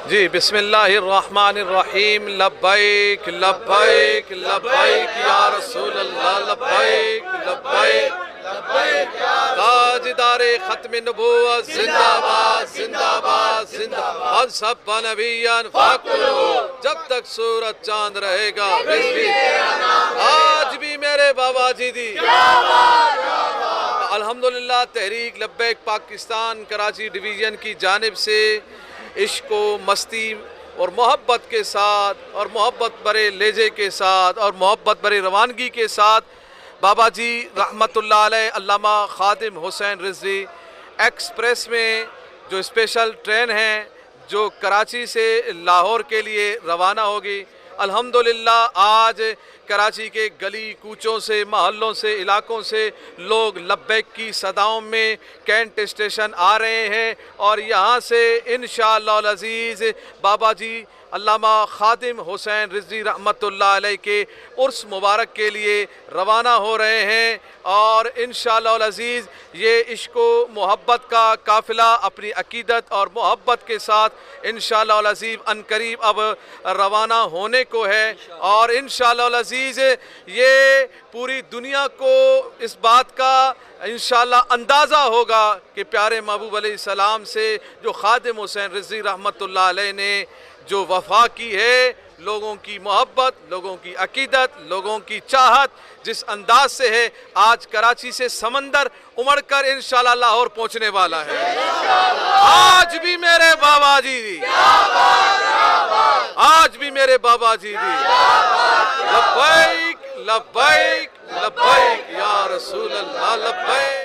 जी बिस्मिल्लाहिर्रहमानिर्रहीम लब्बैक लब्बैक लब्बैक या रसूल अल्लाह लब्बैक लब्बैक ताजदारे खत्म नबूवत जिंदाबाद जिंदाबाद जिंदाबाद सब नबियन फकरू जब तक सूरज चांद रहेगा आज भी मेरे बाबा जी दी अल्हम्दुलिल्लाह तहरीक लब्बैक पाकिस्तान कराची डिवीज़न की जानिब से इश्क व मस्ती और मोहब्बत के साथ और मोहब्बत भरे लहजे के साथ और मोहब्बत भरे रवानगी के साथ बाबा जी रहमतुल्लाह अलैह अल्लामा खादिम हुसैन रिजवी एक्सप्रेस में जो स्पेशल ट्रेन है जो कराची से लाहौर के लिए रवाना होगी। अल्हम्दुलिल्लाह आज कराची के गली कूचों से महल्लों से इलाकों से लोग लब्बैक की सदाओं में कैंट स्टेशन आ रहे हैं और यहाँ से इंशाअल्लाह अज़ीज़ बाबा जी अल्लामा खादिम हुसैन रिजवी रहमतुल्लाह अलैह के उर्स मुबारक के लिए रवाना हो रहे हैं और इंशाअल्लाह अज़ीज़ ये इश्क व मोहब्बत का काफ़िला अपनी अकीदत और मोहब्बत के साथ इंशाअल्लाह अज़ीज़ अनकरीब अब रवाना होने को है और इंशाअल्लाह अज़ीज़ ये पूरी दुनिया को इस बात का इंशाअल्लाह अंदाज़ा होगा कि प्यारे महबूब अलैहिस्सलाम से जो खादिम हुसैन रिजवी रहमतुल्लाह अलैह ने जो वफ़ा की है, लोगों की मोहब्बत, लोगों की अकीदत, लोगों की चाहत जिस अंदाज से है, आज कराची से समंदर उमड़कर इंशाअल्लाह लाहौर पहुंचने वाला है। आज भी मेरे बाबा जी दी, आज भी मेरे बाबा जी दी लब्बैक लब्बैक लब्बैक या रसूल अल्लाह लब्बैक।